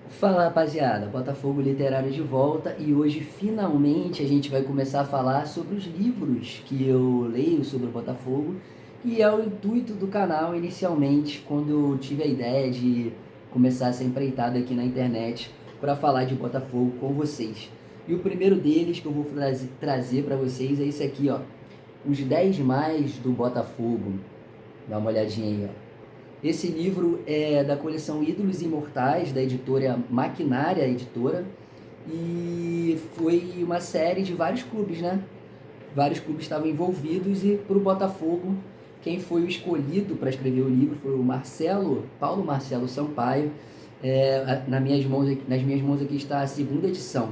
Fala rapaziada, Botafogo Literário de volta e hoje finalmente a gente vai começar a falar sobre os livros que eu leio sobre o Botafogo, e é o intuito do canal inicialmente, quando eu tive a ideia de começar essa empreitada aqui na internet para falar de Botafogo com vocês. E o primeiro deles que eu vou trazer para vocês é esse aqui, ó, Os 10 Mais do Botafogo. Dá uma olhadinha aí, ó. Esse livro é da coleção Ídolos Imortais, da editora Maquinária Editora, e foi uma série de vários clubes, né? Vários clubes estavam envolvidos e para o Botafogo, quem foi o escolhido para escrever o livro foi o Paulo Marcelo Sampaio. Nas minhas mãos aqui está a segunda edição.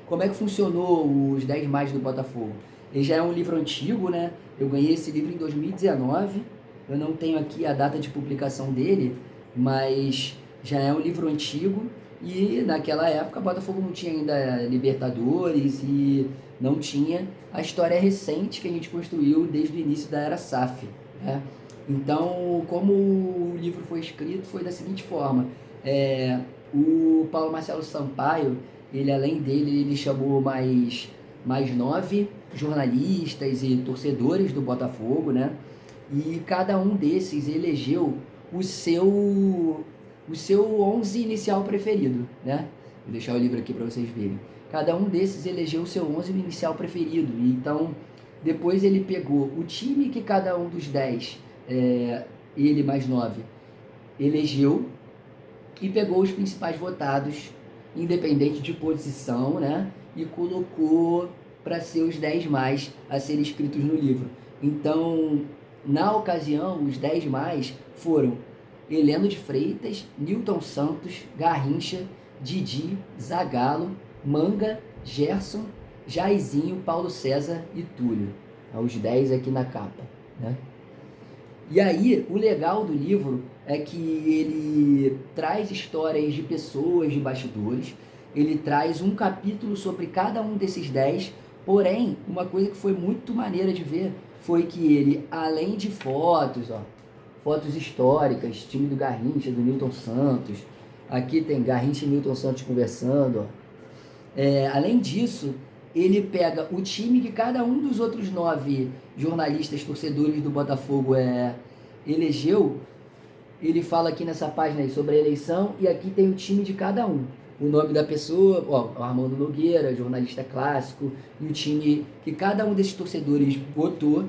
Como é que funcionou os 10 mais do Botafogo? Ele já é um livro antigo, né? Eu ganhei esse livro em 2019. Eu não tenho aqui a data de publicação dele, mas já é um livro antigo e naquela época o Botafogo não tinha ainda Libertadores e não tinha a história recente que a gente construiu desde o início da era SAF, né? Então, como o livro foi escrito, foi da seguinte forma: o Paulo Marcelo Sampaio, ele além dele, ele chamou mais 9 jornalistas e torcedores do Botafogo, né? E cada um desses elegeu o seu 11 inicial preferido, né? Vou deixar o livro aqui para vocês verem. Cada um desses elegeu o seu 11 inicial preferido. Então, depois ele pegou o time que cada um dos 10, ele mais 9, elegeu, e pegou os principais votados, independente de posição, né? E colocou para ser os 10 mais a serem escritos no livro. Então, na ocasião, os 10 mais foram Heleno de Freitas, Newton Santos, Garrincha, Didi, Zagallo, Manga, Gerson, Jairzinho, Paulo César e Túlio. Os 10 aqui na capa, né? E aí, o legal do livro é que ele traz histórias de pessoas, de bastidores, ele traz um capítulo sobre cada um desses 10. Porém, uma coisa que foi muito maneira de ver foi que ele, além de fotos, ó, fotos históricas, time do Garrincha, do Newton Santos, aqui tem Garrincha e Newton Santos conversando, ó. Além disso, ele pega o time que cada um dos outros 9 jornalistas, torcedores do Botafogo elegeu. Ele fala aqui nessa página aí sobre a eleição e aqui tem o time de cada um. O nome da pessoa, ó, o Armando Nogueira, jornalista clássico, e o time que cada um desses torcedores votou.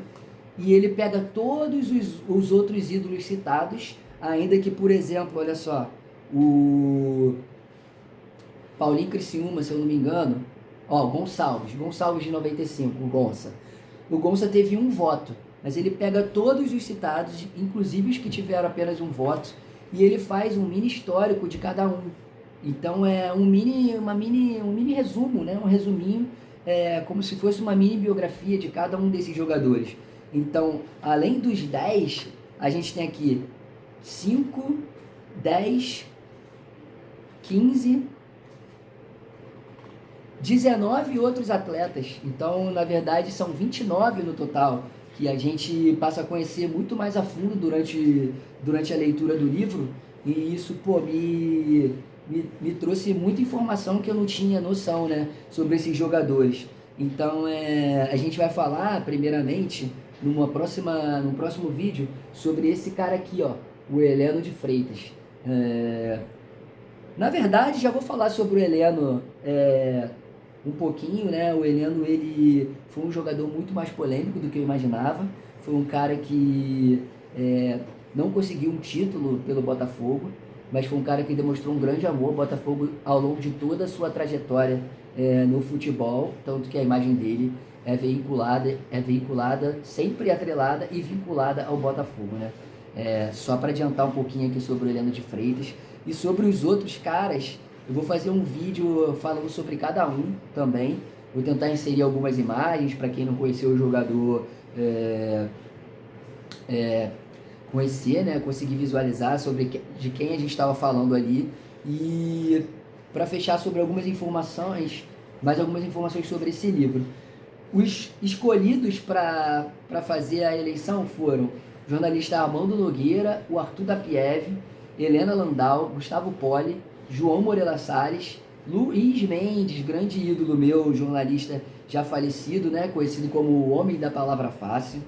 E ele pega todos os outros ídolos citados, ainda que, por exemplo, olha só, o Paulinho Criciúma, se eu não me engano, ó, Gonçalves de 95, o Gonça. O Gonça teve um voto, mas ele pega todos os citados, inclusive os que tiveram apenas um voto, e ele faz um mini histórico de cada um. Então é um mini resumo, né? Um resuminho, como se fosse uma mini biografia de cada um desses jogadores. Então, além dos 10, a gente tem aqui 5, 10, 15, 19 outros atletas. Então, na verdade, são 29 no total, que a gente passa a conhecer muito mais a fundo durante a leitura do livro. E isso, pô, me trouxe muita informação que eu não tinha noção, né, sobre esses jogadores. Então, a gente vai falar, primeiramente, num próximo vídeo, sobre esse cara aqui, ó, o Heleno de Freitas. Na verdade, já vou falar sobre o Heleno um pouquinho, né? O Heleno, ele foi um jogador muito mais polêmico do que eu imaginava. Foi um cara que não conseguiu um título pelo Botafogo, mas foi um cara que demonstrou um grande amor ao Botafogo ao longo de toda a sua trajetória no futebol, tanto que a imagem dele é veiculada, sempre atrelada e vinculada ao Botafogo, né? Só para adiantar um pouquinho aqui sobre o Heleno de Freitas e sobre os outros caras, eu vou fazer um vídeo falando sobre cada um também. Vou tentar inserir algumas imagens para quem não conheceu o jogador conhecer, né? Conseguir visualizar de quem a gente estava falando ali. E para fechar sobre algumas informações, mais algumas informações sobre esse livro. Os escolhidos para fazer a eleição foram o jornalista Armando Nogueira, o Arthur da Pieve, Helena Landau, Gustavo Poli, João Moreira Salles, Luiz Mendes, grande ídolo meu, jornalista já falecido, né, conhecido como o Homem da Palavra Fácil.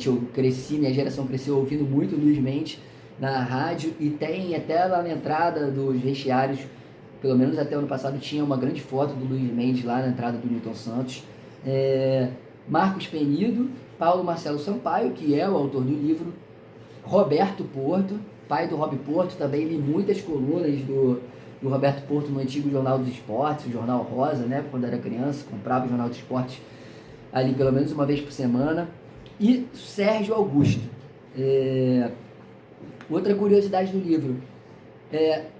Eu cresci, minha geração cresceu ouvindo muito Luiz Mendes na rádio, e tem até lá na entrada dos vestiários, pelo menos até o ano passado, tinha uma grande foto do Luiz Mendes lá na entrada do Newton Santos. Marcos Penido, Paulo Marcelo Sampaio, que é o autor do livro, Roberto Porto, pai do Rob Porto, também li muitas colunas do Roberto Porto no antigo Jornal dos Esportes, o Jornal Rosa, né? Quando era criança, comprava o Jornal dos Esportes ali pelo menos uma vez por semana. E Sérgio Augusto. Outra curiosidade do livro,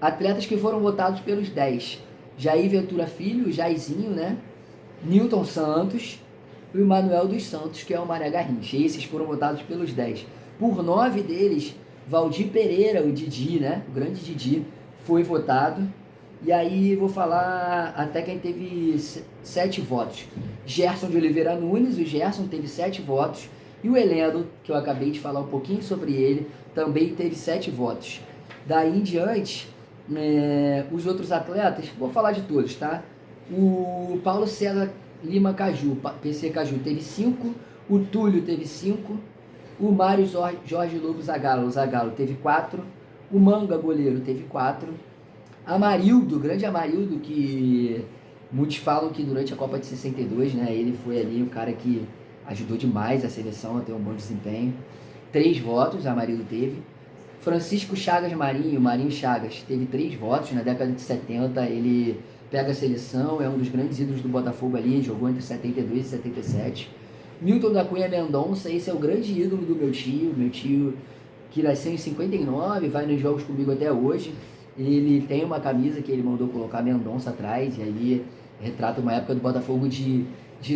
atletas que foram votados pelos 10. Jair Ventura Filho, o Jairzinho, né? Newton Santos e o Manuel dos Santos, que é o Mané Garrincha. Esses foram votados pelos 10. Por 9 deles, Valdir Pereira, o Didi, né? O grande Didi, foi votado. E aí vou falar até quem teve 7 votos. Gerson de Oliveira Nunes, o Gerson teve 7 votos. E o Heleno, que eu acabei de falar um pouquinho sobre ele, também teve 7 votos. Daí em diante, os outros atletas, vou falar de todos, tá? O Paulo César Lima Caju, PC Caju, teve 5. O Túlio teve 5. O Mário Jorge Lobo Zagallo, teve 4. O Manga, goleiro, teve 4. Amarildo, grande Amarildo, que muitos falam que durante a Copa de 62, né, ele foi ali o cara que ajudou demais a seleção a ter um bom desempenho. 3 votos, Amarildo teve. Francisco Chagas Marinho Chagas, teve 3 votos. Na década de 70, ele pega a seleção, é um dos grandes ídolos do Botafogo ali, jogou entre 72 e 77. Milton da Cunha Mendonça, esse é o grande ídolo do meu tio que nasceu em 59, vai nos jogos comigo até hoje. Ele tem uma camisa que ele mandou colocar Mendonça atrás, e aí retrata uma época do Botafogo de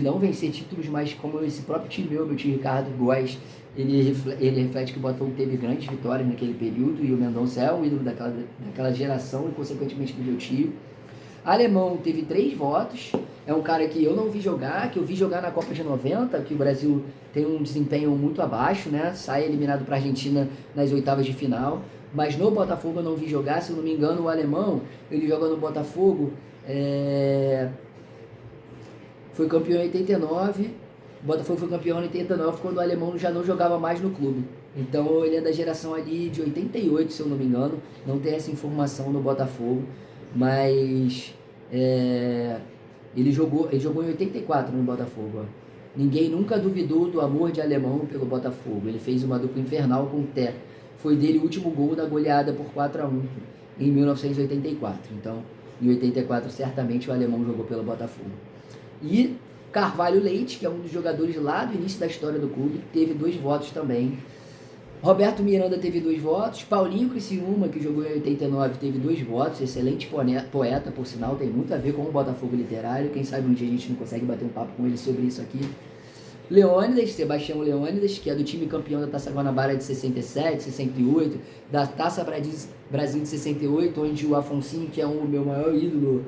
não vencer títulos, mas como esse próprio tio meu tio Ricardo Góes, ele reflete que o Botafogo teve grandes vitórias naquele período, e o Mendonça é o ídolo daquela geração e consequentemente do meu tio. Alemão teve 3 votos, é um cara que eu não vi jogar, que eu vi jogar na Copa de 90, que o Brasil tem um desempenho muito abaixo, né? Sai eliminado para a Argentina nas oitavas de final, mas no Botafogo eu não vi jogar. Se eu não me engano, o alemão, ele joga no Botafogo, foi campeão em 89, o Botafogo foi campeão em 89 quando o alemão já não jogava mais no clube. Então ele é da geração ali de 88, se eu não me engano, não tem essa informação no Botafogo, mas ele jogou em 84 no Botafogo. Ó. Ninguém nunca duvidou do amor de alemão pelo Botafogo. Ele fez uma dupla infernal com o Té. Foi dele o último gol da goleada por 4-1 em 1984. Então, em 84, certamente o alemão jogou pelo Botafogo. E Carvalho Leite, que é um dos jogadores lá do início da história do clube, teve 2 votos também. Roberto Miranda teve 2 votos. Paulinho Criciúma, que jogou em 89, teve 2 votos. Excelente poeta, por sinal, tem muito a ver com o Botafogo literário. Quem sabe um dia a gente não consegue bater um papo com ele sobre isso aqui. Leônidas, Sebastião Leônidas, que é do time campeão da Taça Guanabara de 67, 68, da Taça Brasil de 68, onde o Afonsinho, que é o meu maior ídolo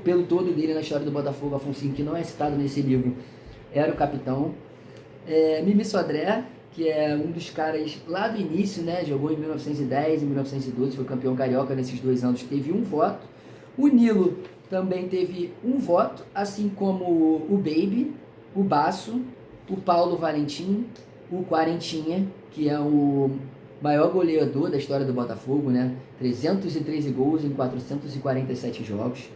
pelo todo dele na história do Botafogo, Afonsinho, que não é citado nesse livro, era o capitão. Mimi Sodré, que é um dos caras lá do início, né? Jogou em 1910 e 1912, foi campeão carioca nesses 2 anos, teve 1 voto. O Nilo também teve 1 voto, assim como o Baby, o Baço, o Paulo Valentim, o Quarentinha, que é o maior goleador da história do Botafogo, né? 313 gols em 447 jogos.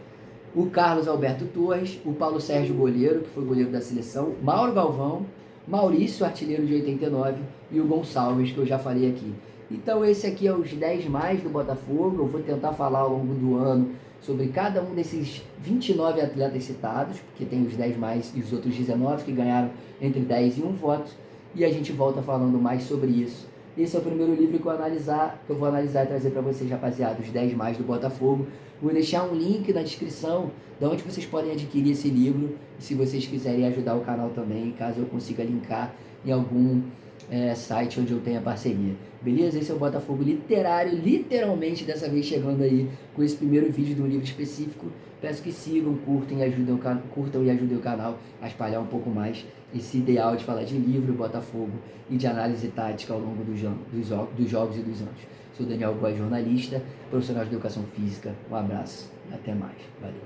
O Carlos Alberto Torres, o Paulo Sérgio goleiro, que foi goleiro da seleção, Mauro Galvão, Maurício, artilheiro de 89, e o Gonçalves, que eu já falei aqui. Então esse aqui é os 10 mais do Botafogo. Eu vou tentar falar ao longo do ano sobre cada um desses 29 atletas citados, porque tem os 10 mais e os outros 19 que ganharam entre 10 e 1 voto, e a gente volta falando mais sobre isso. Esse é o primeiro livro que eu vou analisar e trazer para vocês, rapaziada, os 10 mais do Botafogo. Vou deixar um link na descrição de onde vocês podem adquirir esse livro, se vocês quiserem ajudar o canal também, caso eu consiga linkar em algum site onde eu tenha parceria. Beleza? Esse é o Botafogo Literário, literalmente dessa vez chegando aí com esse primeiro vídeo de um livro específico. Peço que sigam, curtam e ajudem o canal a espalhar um pouco mais esse ideal de falar de livro, Botafogo e de análise tática ao longo dos jogos e dos anos. Sou Daniel Góes, jornalista, profissional de educação física. Um abraço e até mais. Valeu.